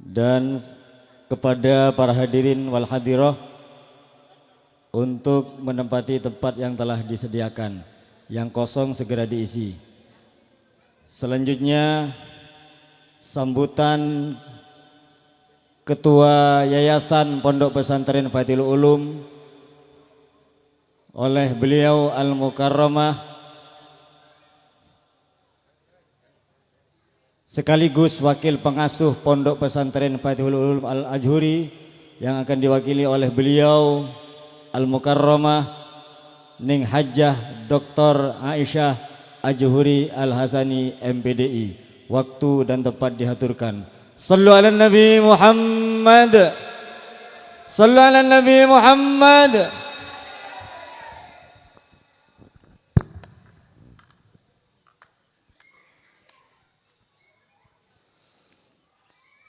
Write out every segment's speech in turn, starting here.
dan kepada para hadirin wal hadirah untuk menempati tempat yang telah disediakan. Yang kosong segera diisi. Selanjutnya sambutan Ketua Yayasan Pondok Pesantren Fathul Ulum oleh beliau Al-Mukarramah sekaligus Wakil Pengasuh Pondok Pesantren Fathul Ulum Al-Ajhuri yang akan diwakili oleh beliau Al-Mukarramah Ning Hajjah Dr. Aisyah Ajhuri Al-Hasani MPDI. Waktu dan tempat diaturkan. Sallu ala Nabi Muhammad. Sallu ala Nabi Muhammad.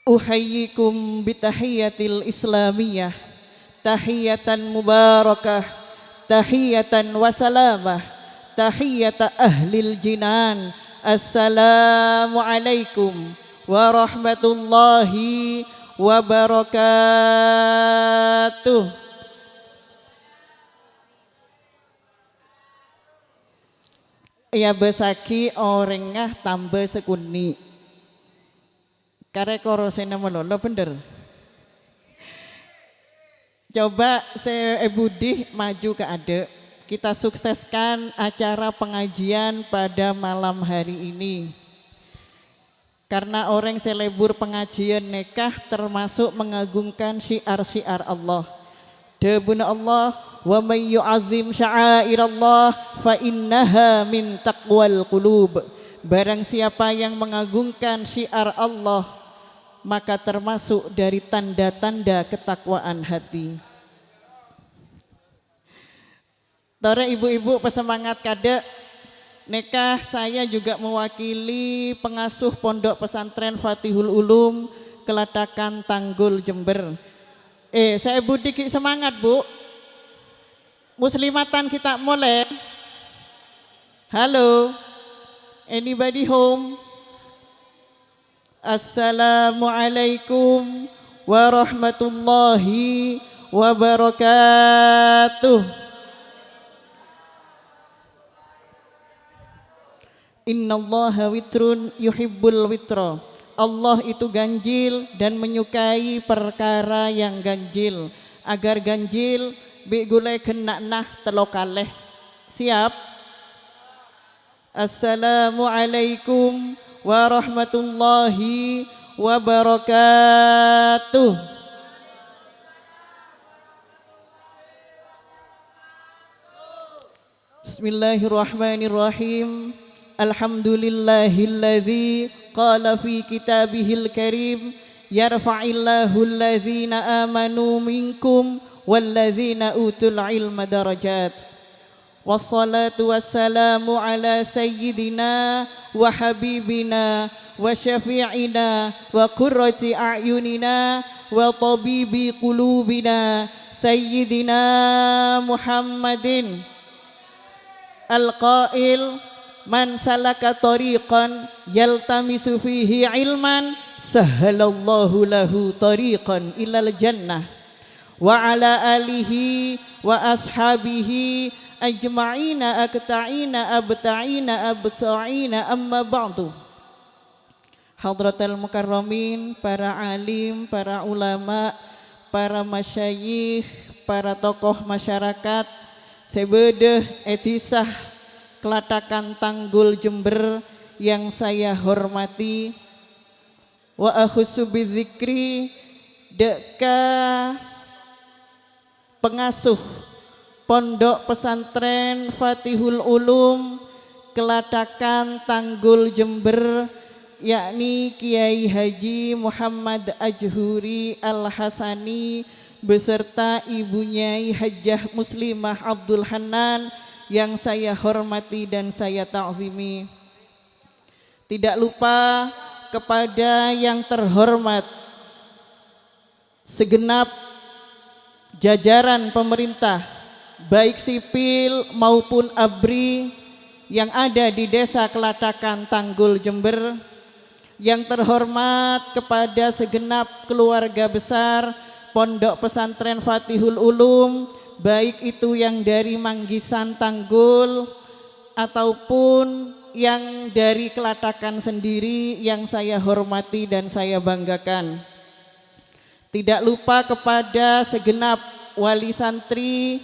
Uhayyikum bitahiyatil islamiyah, tahiyatan mubarakah, tahiyatan wasalamah, tahiyata ahlil jinan. Assalamualaikum warahmatullahi wabarakatuh. Ya besaki orangnya tambah sekuni karek korosena melolo bener. Coba saya Budi maju ke adek, kita sukseskan acara pengajian pada malam hari ini. Karena orang selebur pengajian nikah termasuk mengagungkan syiar-syiar Allah. Debuna Allah, wa may yu'azzim sya'airallah fa innaha min taqwal qulub. Barang siapa yang mengagungkan syiar Allah, maka termasuk dari tanda-tanda ketakwaan hati. Tore ibu-ibu pesemangat kadek, nikah saya juga mewakili pengasuh Pondok Pesantren Fathul Ulum Kelatakan Tanggul Jember. Saya Budi semangat Bu. Muslimatan kita mulai. Halo, anybody home? Assalamualaikum warahmatullahi wabarakatuh. Innallaha witrun yuhibbul witra. Allah itu ganjil dan menyukai perkara yang ganjil. Agar ganjil bi gulai kena nah telokaleh. Siap? Assalamualaikum warahmatullahi wabarakatuh. Bismillahirrahmanirrahim. Alhamdulillahilladzi qala fi kitabihil karim yarfa'illahu alladzina amanu minkum walladzina utul ilma darajat. Wassalatu wassalamu ala sayyidina wa habibina wa syafi'ina wa qurrati a'yunina wa tabibi qulubina sayyidina Muhammadin al-qail man salaka tariqan yaltamisu fihi ilman sahhalallahu lahu tariqan ilal jannah wa ala alihi wa ashabihi ajma'ina aqta'ina abta'ina absa'ina amma ba'du. Hadratal mukarramin, para alim, para ulama, para masyayikh, para tokoh masyarakat, sebedeh etisah Kelatakan Tanggul Jember yang saya hormati, wa akhusu bizikri deka pengasuh Pondok Pesantren Fathul Ulum Kelatakan Tanggul Jember, yakni Kiai Haji Muhammad Ajhuri Al-Hasani beserta ibunya Hajjah Muslimah Abdul Hanan yang saya hormati dan saya ta'zimi. Tidak lupa kepada yang terhormat segenap jajaran pemerintah baik sipil maupun ABRI yang ada di Desa Kelatakan Tanggul Jember, yang terhormat kepada segenap keluarga besar Pondok Pesantren Fatihul Ulum, baik itu yang dari Manggisan Tanggul ataupun yang dari Kelatakan sendiri yang saya hormati dan saya banggakan. Tidak lupa kepada segenap wali santri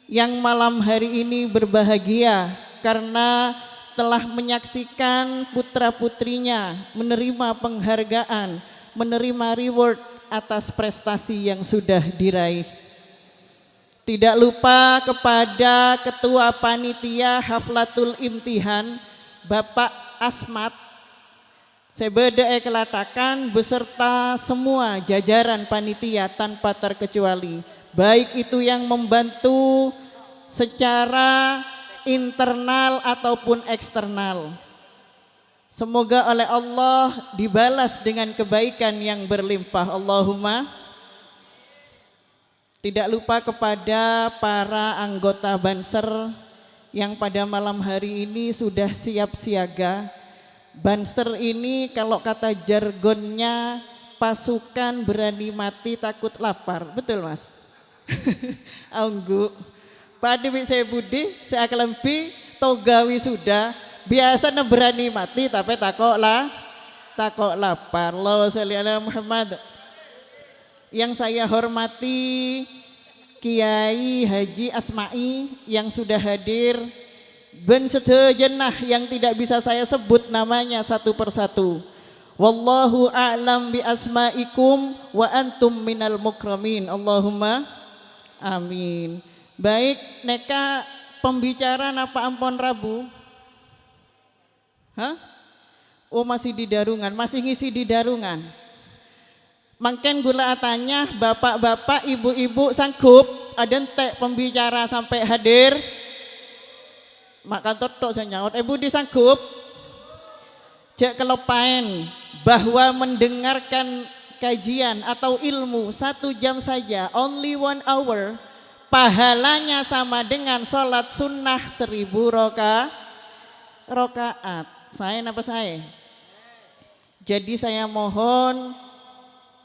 yang malam hari ini berbahagia karena telah menyaksikan putra-putrinya menerima penghargaan, menerima reward atas prestasi yang sudah diraih. Tidak lupa kepada Ketua Panitia Haflatul Imtihan, Bapak Asmat, Sebede Kelatakan beserta semua jajaran panitia tanpa terkecuali, baik itu yang membantu secara internal ataupun eksternal. Semoga oleh Allah dibalas dengan kebaikan yang berlimpah. Allahumma. Tidak lupa kepada para anggota Banser yang pada malam hari ini sudah siap siaga. Banser ini kalau kata jargonnya pasukan berani mati takut lapar. Betul Mas? Anggu. Padi saya Budi, saya kelempi, togawi sudah, biasa berani mati tapi takut lapar. Allahumma sholli ala Muhammad. Yang saya hormati Kiai Haji Asma'i yang sudah hadir, ben setejenah yang tidak bisa saya sebut namanya satu persatu. Wallahu a'lam bi asma'ikum wa antum minal mukramin. Allahumma amin. Baik, neka pembicara napa ampon Rabu? Hah? Oh masih di Darungan, masih ngisi di Darungan. Mangken gula atanya bapak-bapak, ibu-ibu sanggup ada entek pembicara sampai hadir. Makan totok saya nyaut, Budi sanggup? Cek kelopain bahwa mendengarkan kajian atau ilmu 1 jam saja, only 1 hour, pahalanya sama dengan sholat sunnah 1000 rokaat. Saya napa saya? Jadi saya mohon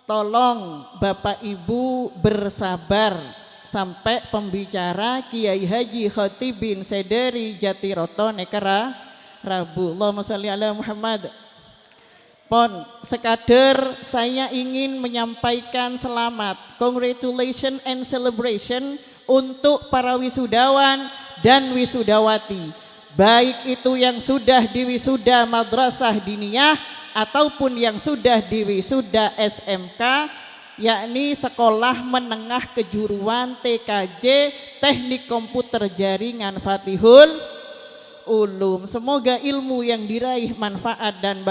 tolong Bapak Ibu bersabar sampai pembicara Kiai Haji Khatib bin Sederi Jatiroto nekara Rabu. Allahumma sholli ala Muhammad. Pon, sekadar saya ingin menyampaikan selamat, congratulations and celebration untuk para wisudawan dan wisudawati, baik itu yang sudah diwisuda madrasah diniyah ataupun yang sudah diwisuda SMK, yakni sekolah menengah kejuruan TKJ Teknik Komputer Jaringan Fatihul Ulum. Semoga ilmu yang diraih manfaat dan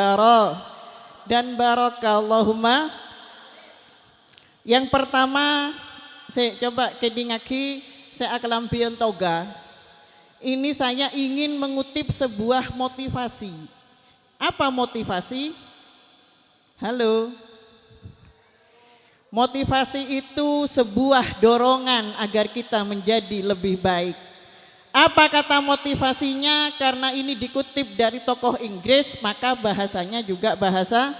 barokah. Allahumma. Yang pertama saya coba kedingaki, saya akelampion toga. Ini saya ingin mengutip sebuah motivasi. Apa motivasi? Halo. Motivasi itu sebuah dorongan agar kita menjadi lebih baik. Apa kata motivasinya? Karena ini dikutip dari tokoh Inggris, maka bahasanya juga bahasa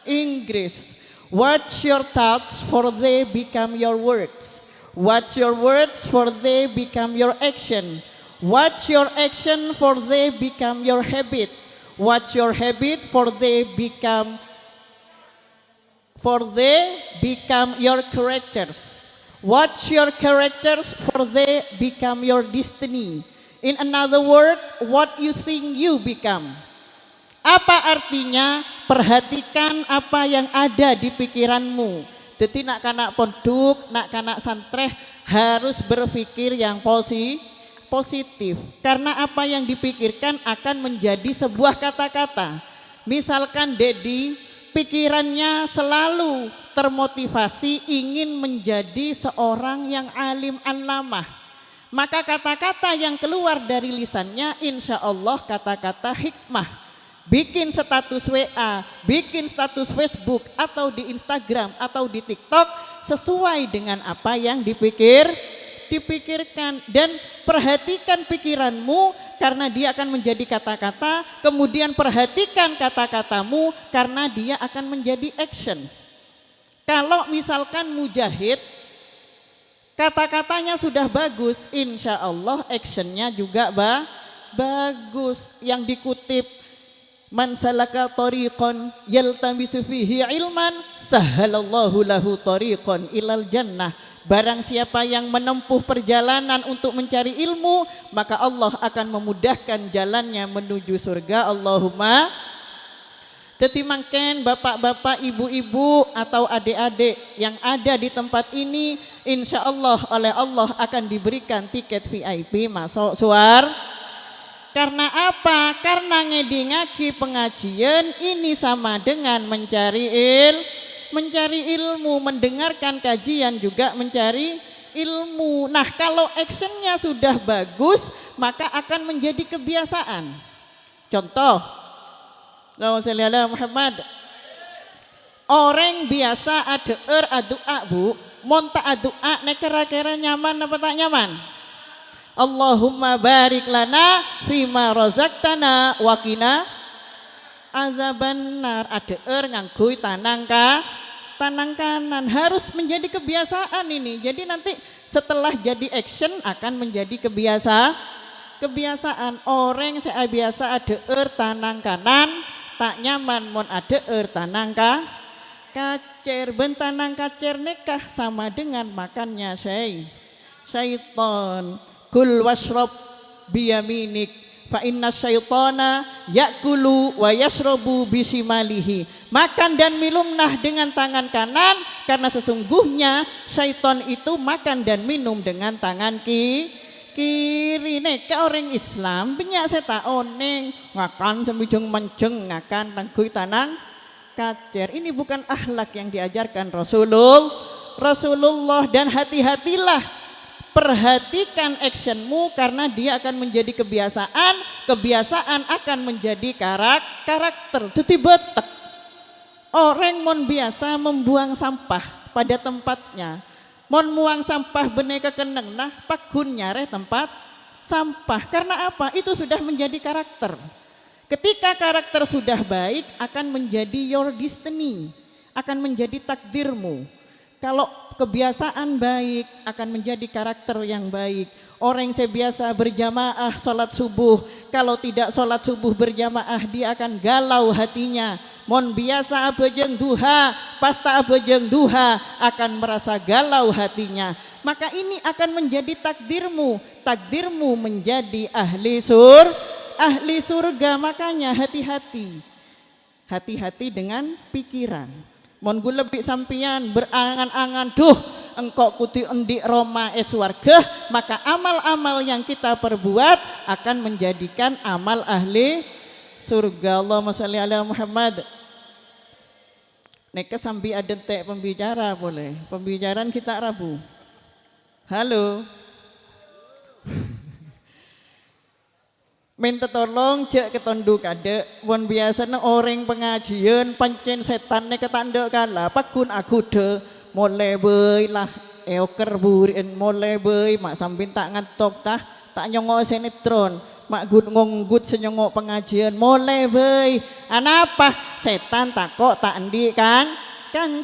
Inggris. Watch your thoughts for they become your words. Watch your words for they become your action. Watch your action for they become your habit. Watch your habit for they become your characters. Watch your characters for they become your destiny. In another word, what you think you become. Apa artinya? Perhatikan apa yang ada di pikiranmu. Jadi nak kanak pondok, nak kanak santreh harus berpikir yang positif. Karena apa yang dipikirkan akan menjadi sebuah kata-kata. Misalkan Dedi, pikirannya selalu termotivasi ingin menjadi seorang yang alim allamah. Maka kata-kata yang keluar dari lisannya insya Allah kata-kata hikmah. Bikin status WA, bikin status Facebook atau di Instagram atau di TikTok sesuai dengan apa yang dipikirkan. Dan perhatikan pikiranmu karena dia akan menjadi kata-kata, kemudian perhatikan kata-katamu karena dia akan menjadi action. Kalau misalkan mujahid, kata-katanya sudah bagus, insya Allah actionnya juga bagus. Yang dikutip, man salaka tariqan yaltamisu fihi ilman sahalallahu lahu tariqan ilal jannah. Barang siapa yang menempuh perjalanan untuk mencari ilmu, maka Allah akan memudahkan jalannya menuju surga. Allahumma. Jadi mungkin bapak-bapak, ibu-ibu atau adik-adik yang ada di tempat ini, insya Allah oleh Allah akan diberikan tiket VIP masuk suar. Karena apa? Karena ngedingaki pengajian ini sama dengan mencari ilmu, mendengarkan kajian juga mencari ilmu. Nah, kalau actionnya sudah bagus, maka akan menjadi kebiasaan. Contoh, Allahumma sholli ala Muhammad. Orang biasa adua bu, monta adua nek kira-kira nyaman apa tak nyaman? Allahumma barik lana fima razaqtana wa qina azabannar. Ngangguy tanang kanan, harus menjadi kebiasaan ini. Jadi nanti setelah jadi action akan menjadi kebiasaan. Orang saya biasa tanang kanan tak nyaman mon tanang kacer, bentanang kacer nikah sama dengan makannya syaitan. Kul washrab biyaminik fa inna syaitana yakulu wa yashrabu bisimalihi. Makan dan minumlah dengan tangan kanan, karena sesungguhnya syaitan itu makan dan minum dengan tangan kiri. Neka orang Islam banyak seta oneng ngakan sembujung menceng ngakan tangguy tanang kacer. Ini bukan akhlak yang diajarkan Rasulullah. Dan hati-hatilah, perhatikan actionmu karena dia akan menjadi kebiasaan akan menjadi karakter. Tuti betek. Orang mon biasa membuang sampah pada tempatnya. Mon muang sampah benek kekeneng nah pakun nyare tempat sampah. Karena apa? Itu sudah menjadi karakter. Ketika karakter sudah baik akan menjadi your destiny, akan menjadi takdirmu. Kalau kebiasaan baik akan menjadi karakter yang baik. Orang yang biasa berjamaah sholat subuh, kalau tidak sholat subuh berjamaah dia akan galau hatinya. Mon biasa abejeng duha, pasta abejeng duha akan merasa galau hatinya. Maka ini akan menjadi takdirmu menjadi ahli surga. Makanya hati-hati dengan pikiran. Mon gue lebih sampian berangan-angan, duh engkau kuti endik Roma warga, maka amal-amal yang kita perbuat akan menjadikan amal ahli surga. Allahumma sholli ala Muhammad. Neka sambil ada pembicara boleh? Pembicaraan kita Rabu. Halo. Minta tolong cek ketondu kade, won biasa na orang pengajian pancen setan ne ketanda kala pakun aku de mulai beuy lah eoker burin mulai beuy mak sampin tak ngantok tak nyongok sinetron mak ngonggut senyongok pengajian mulai beuy anapa setan takok tak endi kan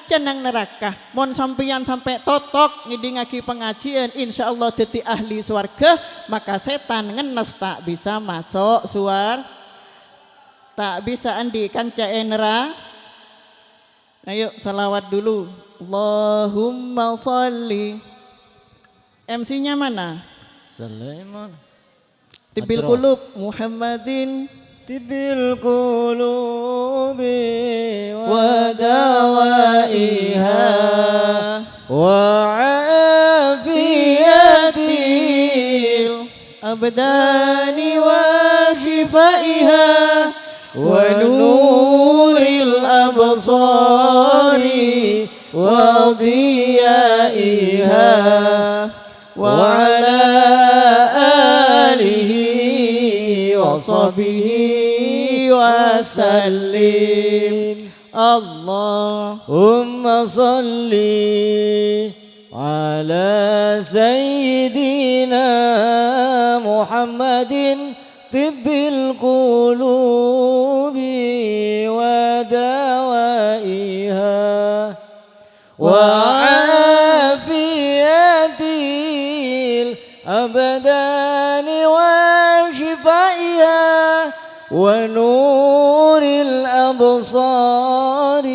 cenang neraka. Mon sampeyan sampai totok ngidingaki pengajian insyaallah dadi ahli swarga, maka setan ngenes tak bisa masuk tak bisa andi kanca enera. Ayo salawat dulu. Allahumma sholli. MC-nya mana? Sulaiman. Tibil qulub Muhammadin tibil qulubi wa dawaiha wa afiyatil abdani wa shifaiha wa nuril absari wa diyaiha wa ala alihi wa sahbihi wasallim. Allahumma salli ala sayyidina Muhammadin طب القلوب ودوائها وعافية الأبدان وشفائها ونور الأبصار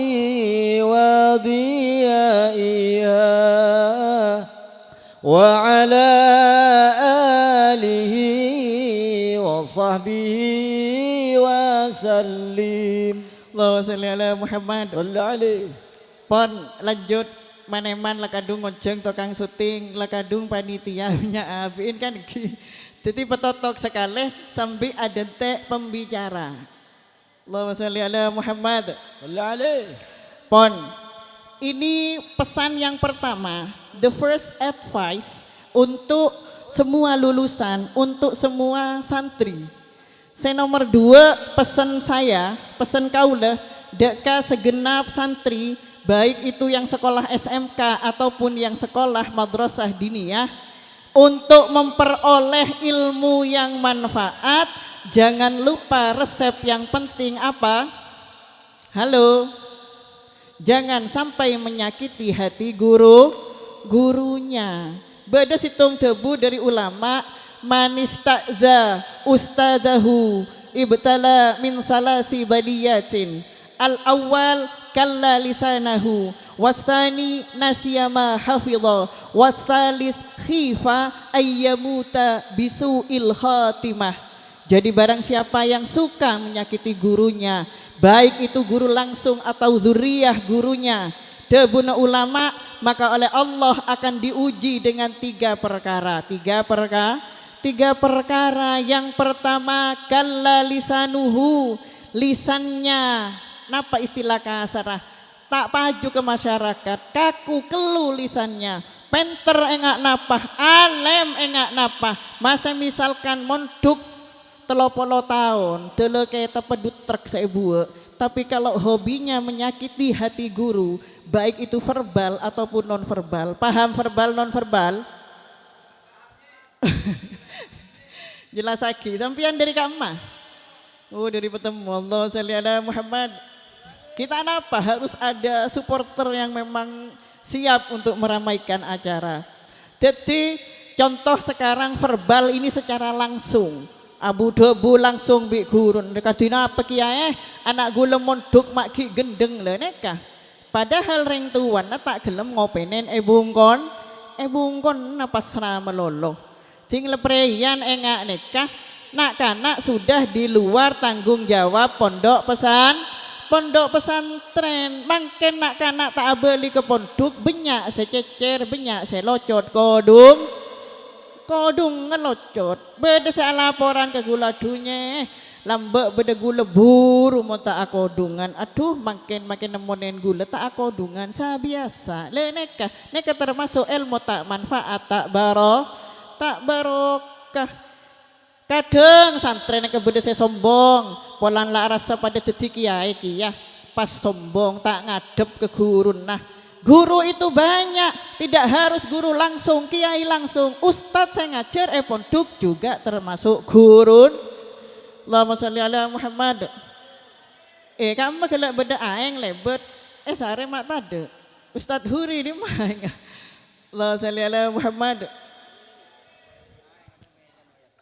وضيائها وعلى آله وصحبه وسلم. Allahumma sholli ala Muhammad. صلى عليه. Pon lanjut maneman lakadung ngojeng tokang syuting lakadung panitia nyaabiin kan iki. Jadi petotok sekali sambil ada teh pembicara. Allahumma sholli ala Muhammad. صلى عليه. Pon, ini pesan yang pertama, the first advice untuk semua lulusan, untuk semua santri. Nomor 2 pesan saya, pesan kaulah, deka segenap santri, baik itu yang sekolah SMK ataupun yang sekolah madrasah diniyah, untuk memperoleh ilmu yang manfaat, jangan lupa resep yang penting apa? Halo, jangan sampai menyakiti hati gurunya. Beda situng tebu dari ulama, manista'za ustadahu ibtala min salasi baliyatin. Al-awwal kalla lisanahu, wasani nasiyama hafidha, wasalis khifa ayyamuta bisu'il khatimah. Jadi barang siapa yang suka menyakiti gurunya, baik itu guru langsung atau zuriyah gurunya, debuna ulama, maka oleh Allah akan diuji dengan 3 perkara. 3 perkara. Yang pertama, kalla lisanuhu, lisannya, napa istilah kasarah, tak paju ke masyarakat, kaku kelu lisannya, penter engak napah, alem engak napah. Masa misalkan monduk 30 tahun, dele kayak tepedut truk sebuah, tapi kalau hobinya menyakiti hati guru, baik itu verbal ataupun non verbal. Paham verbal non verbal? Jelas lagi, sampian dari kamar. Oh, dari petemu. Allah sholli ala Muhammad. Kita apa? Harus ada supporter yang memang siap untuk meramaikan acara. Jadi contoh sekarang verbal ini secara langsung. Abu Dhabu langsung bi gurun kadina apa kiai anak gula monduk mak ki gendeng le neka. Padahal ring tuan tak gelem ngopenen bungkon napa sra melolo. Sing lepreyan engak nikah nak kanak sudah di luar tanggung jawab pondok pesantren. Mangken nak kanak tak beli ke pondok banyak sececer banyak selocot kodung ngelocot beda saya laporan ke gula dunya lambek beda gula buru mau tak akodungan, aduh makin nemonin gula tak akodungan biasa le neka termasuk ilmu tak manfaat tak barokah. Kadang santren ke beda saya sombong polan lah rasa pada detik kiai kia pas sombong tak ngadep ke gurun. Nah, guru itu banyak, tidak harus guru langsung, kiai langsung, ustadz saya ngajar, pondok juga termasuk gurun. Allahumma sholli ala Muhammad. Kamu kelak beda aeng lebet, sare mak tade, Ustadz Huri di mana? Allahumma sholli ala Muhammad.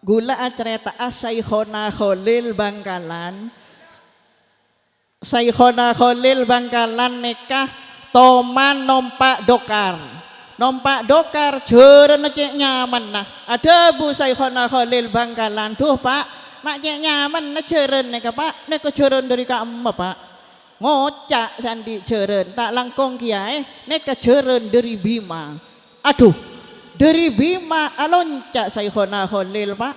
Gula acerita Syekhona Khalil Bangkalan. Syekhona Khalil Bangkalan nikah toman numpak dokar jeren cek nyaman. Nah ada Bu Syekhona Khalil Bangkalan, duh pak mak cek nyaman na jeren neka pak, neka jeren dari kamu pak, ngocak sandi jeren tak langkong kiai neka jeren dari Bima. Aduh dari Bima aloncak Syekhona Khalil pak,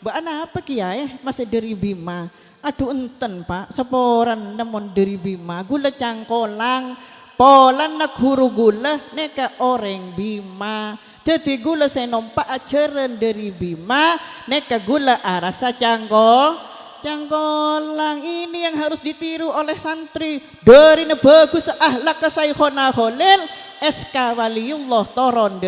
bana apa kiai masih dari Bima. Aduh enten pak seporan namun dari Bima gula cangkolang polan na guru gula neka orang Bima. Jadi gula saya nompak ajaran dari Bima neka gula arasa cangkolang. Ini yang harus ditiru oleh santri. Dari bagus ahlak ke Syekhona Khalil, SK Waliullah toron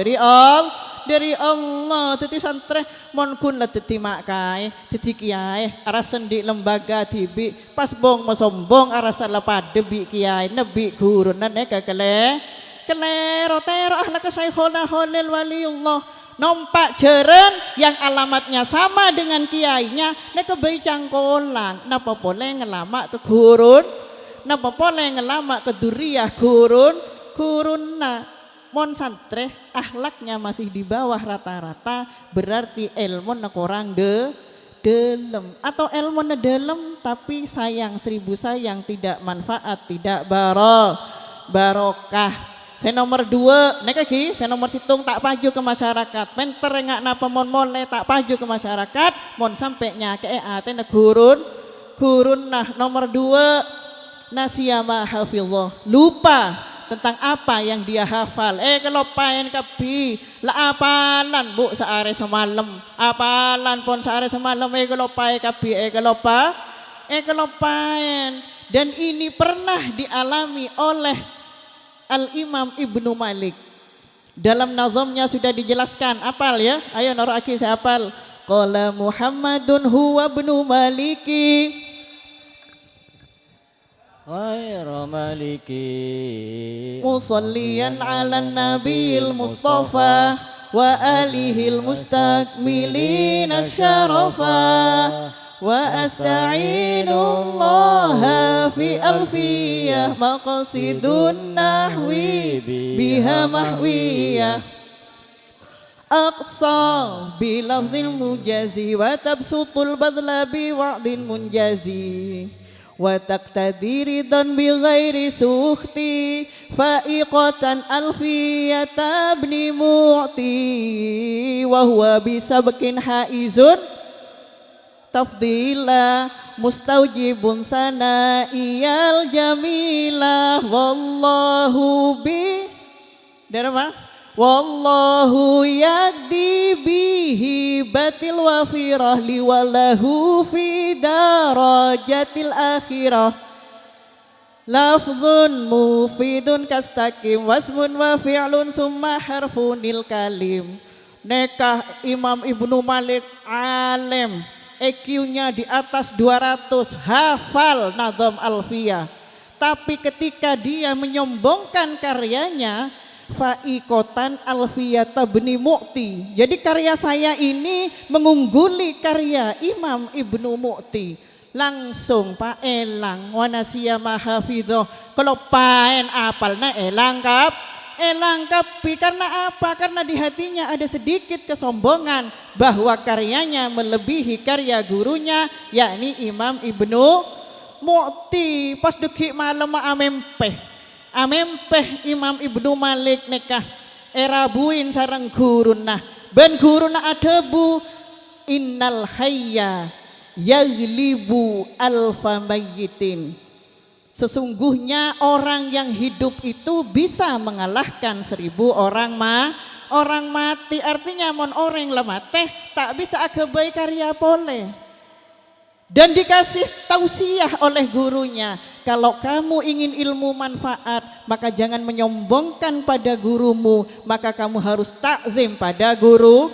dari Allah. Jadi santri mon kun lah dadi makai, dadi kiai, aras sendi lembaga tibi, pas bong sombong aras salah pade bi kiai, nabi guru nane kekele, kelero tero ahlak syekhona holil waliullah. Nompak jeren yang alamatnya sama dengan kiainya, neka bayi cangkolan, napa boleh ngelama ke gurun, napa boleh ngelama ke duriyah gurunna. Mon santri ahlaknya masih di bawah rata-rata, berarti ilmu kurang dalam, atau ilmu dalam tapi sayang 1000 sayang, tidak manfaat, tidak barokah. Saya nomor 2, neka ki, saya nomor situng tak paju ke masyarakat. Penter ngak napa mon mole tak paju ke masyarakat, mon sampai nyake atena gurun nah. Nomor 2, nasiyama hafizah, lupa tentang apa yang dia hafal. Kelopain kabi lah apalan bu seare semalam, apalan pon seare semalam kelopai kabi kelopain. Dan ini pernah dialami oleh Al-Imam Ibnu Malik. Dalam nazamnya sudah dijelaskan, apal ya? Ayo noro aki saya apal. Qala Muhammadun huwa ibnu Maliki khairu maliki musalliyan ala nabiil mustafa wa alihil mustakmilin syarafa wa asta'inullaha fi alfiyah maqasidun nahwi biha mahwiyah aqsa bilafdil mujazi wa tabsutul badla biwa'din munjazi wa taqtadi ridan bi ghairi sukhti fa'iqatan alfiyata ibni mu'ti wa huwa bisabkin haizun tafdila mustaujibun sana'iyal jamilah wallahu bi dan apa? Wallahu yakdi bihi batil wafirah liwalahu fi darajatil akhirah lafzun mufidun kastakim wasmun wa fi'lun summa harfunil kalim. Nekah Imam Ibnu Malik alim, EQ-nya di atas 200, hafal nazam alfiyah, tapi ketika dia menyombongkan karyanya fa'iqatan alfiyata ibni mu'ti, jadi karya saya ini mengungguli karya Imam Ibnu Mu'ti, langsung pak elang wanasiya mahafidho, kalau paen apalna elang kapi. Karena apa? Karena di hatinya ada sedikit kesombongan bahwa karyanya melebihi karya gurunya, yakni Imam Ibnu Mu'ti. Pas deki malam amempeh Imam Ibnu Malik nekah erabuin sarang guruna, ben guruna adebu innal hayya yaglibu alfa mayyitin, sesungguhnya orang yang hidup itu bisa mengalahkan 1000 orang mati. Artinya mon orang lemate tak bisa agabai karya boleh. Dan dikasih tausiah oleh gurunya, kalau kamu ingin ilmu manfaat maka jangan menyombongkan pada gurumu, maka kamu harus takzim pada gurumu.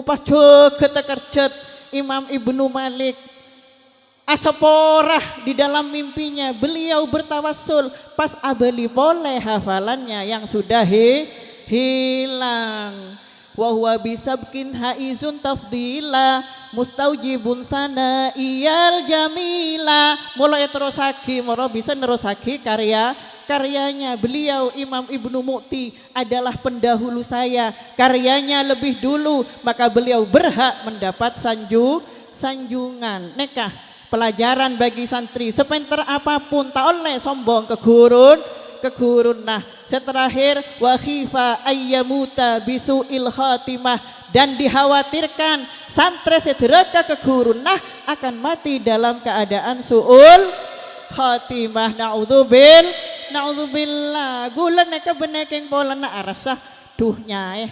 Pas joget kerjet Imam Ibnu Malik asaporah di dalam mimpinya, beliau bertawassul pas abali boleh hafalannya yang sudah hilang. Wa huwa bisabkin haizun tafdila mustaujibun sana iyal jamila. Mulai terusaki, moro bisa nerusaki karyanya. Beliau Imam Ibnu Mu'ti adalah pendahulu saya, karyanya lebih dulu, maka beliau berhak mendapat sanjungan. Nekah pelajaran bagi santri, sepenter apapun tak oleh sombong ke gurun. Nah, seterakhir wa khifa ayyamuta bisu'il khatimah, dan dikhawatirkan santri sedereka ke gurun nah akan mati dalam keadaan su'ul khatimah. Na'udzubillah. Gulan neka benekeng polan na arasah duh nyai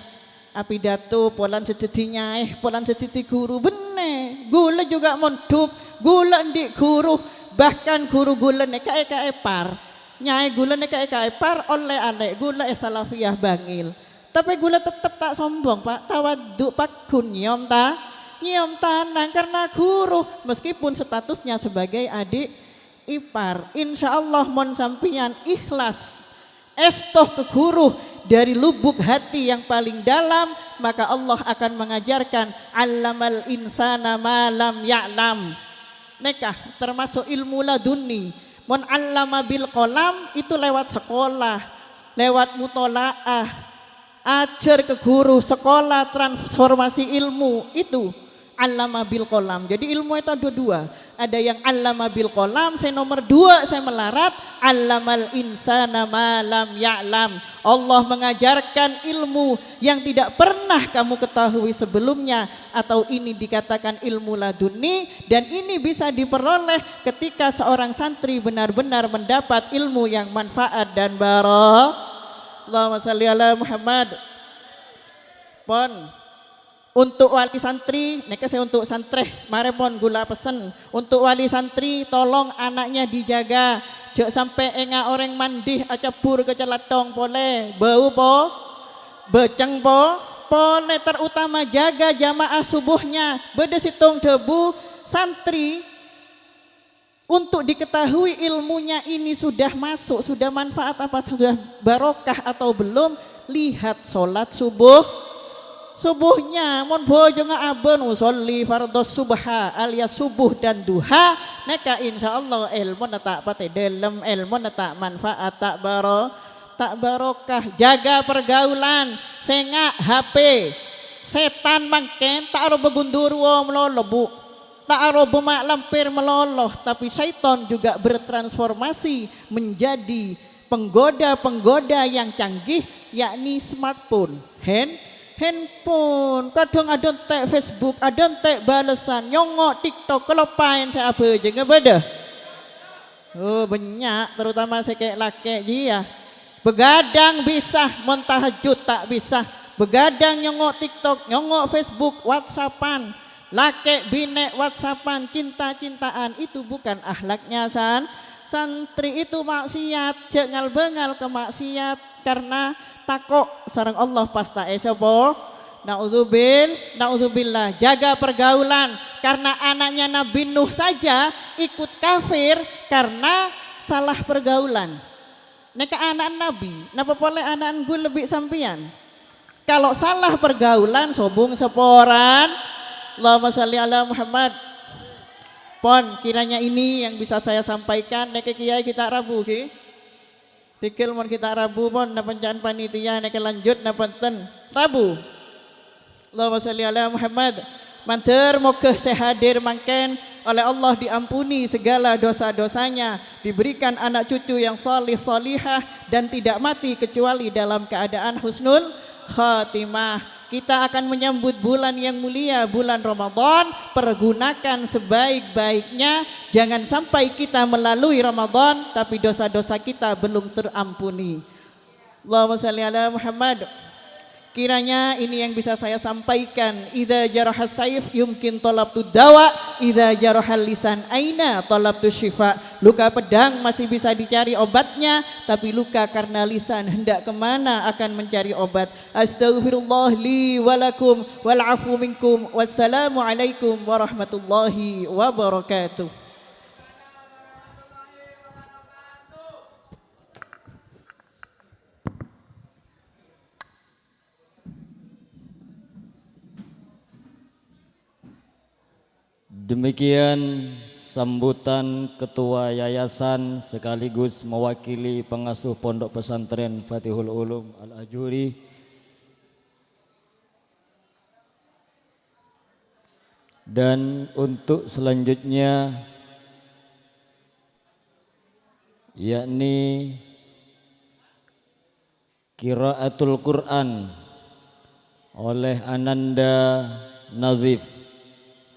api datu polan sedeti nyai polan sedeti guru bene. Gula juga mondup, gula di guru, bahkan guru gula neka eka epar. Nyai gula neka eka epar oleh anek gula salafiyah bangil. Tapi gula tetap tak sombong Pak, tawaduk Pak kun nyiom tanang karena guru meskipun statusnya sebagai adik ipar. Insya Allah mon sampian ikhlas estoh ke guru dari lubuk hati yang paling dalam, maka Allah akan mengajarkan allamal insana ma lam ya'lam. Nekah termasuk ilmu laduni. Mon allama bil qalam itu lewat sekolah, lewat mutolaah, ajar ke guru, sekolah transformasi ilmu itu allama bil qalam. Jadi ilmu itu ada dua, ada yang allama bil qalam, saya nomor dua saya melarat allamal insana ma lam ya'lam. Allah mengajarkan ilmu yang tidak pernah kamu ketahui sebelumnya, atau ini dikatakan ilmu laduni, dan ini bisa diperoleh ketika seorang santri benar-benar mendapat ilmu yang manfaat dan barak. Allahumma shalli ala Muhammad. Pon untuk wali santri, neka saya untuk santreh, mare pon gula pesen untuk wali santri, tolong anaknya dijaga, jok sampai enga orang mandi acabur ke celatong boleh, bau po, beceng po, boleh, terutama jaga jamaah subuhnya, bedesitung debu santri. Untuk diketahui ilmunya ini sudah masuk, sudah manfaat apa, sudah barokah atau belum, lihat sholat subuhnya. Mon bojo ngaaben usolli fardhos subha alias subuh dan duha, neka insyaallah ilmu tak pate dalam, ilmu tak manfaat, tak barokah. Jaga pergaulan, sengak HP, setan mangken tak aro begundurwo melolo bu, tak aro bemak lampir meloloh, tapi syaitan juga bertransformasi menjadi penggoda-penggoda yang canggih, yakni smartphone, handphone. Kadang ada tek Facebook, ada tek balesan, nyongok TikTok, kelopain saya apa aja nggak beda. Oh banyak, terutama saya kayak laki dia. Begadang bisa, montahajud tak bisa. Begadang nyongok TikTok, nyongok Facebook, WhatsAppan. Laki bine WhatsAppan, cinta-cintaan, itu bukan akhlaknya santri, itu maksiat, jangal bengal ke maksiat karena takok sareng Allah pasta esopo. Naudzubillah. Jaga pergaulan, karena anaknya Nabi Nuh saja ikut kafir karena salah pergaulan. Neka anak Nabi, napa boleh anak gue lebih sampian? Kalau salah pergaulan sobung seporan. Allahumma sholli ala Muhammad. Pon kiranya ini yang bisa saya sampaikan. Neka kiai kita Rabu ki. Tikil mon kita Rabu pon na pencaan panitia neka lanjut na penten Rabu. Allahumma sholli ala Muhammad. Manter moga sehadir mangken oleh Allah diampuni segala dosa-dosanya, diberikan anak cucu yang salih salihah dan tidak mati kecuali dalam keadaan husnul khatimah. Kita akan menyambut bulan yang mulia, bulan Ramadan. Pergunakan sebaik-baiknya. Jangan sampai kita melalui Ramadan tapi dosa-dosa kita belum terampuni. Allahumma shalli ala Muhammad. Kiranya ini yang bisa saya sampaikan. Idza jarahas saif yumkin talabtu dawa, idza jarahal lisan aina talabtu syifa. Luka pedang masih bisa dicari obatnya, tapi luka karena lisan hendak kemana akan mencari obat. Astaghfirullah li walakum wal afu minkum. Wassalamu alaikum warahmatullahi wabarakatuh. Demikian sambutan Ketua Yayasan sekaligus mewakili pengasuh Pondok Pesantren Fatihul Ulum Al-Ajuri dan untuk selanjutnya yakni Qiraatul Quran oleh Ananda Nazif.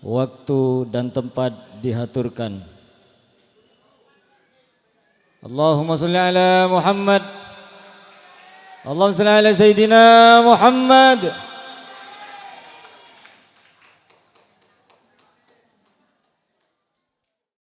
Waktu dan tempat dihaturkan. Allahumma sholli ala Muhammad. Allahumma sholli ala Sayyidina Muhammad.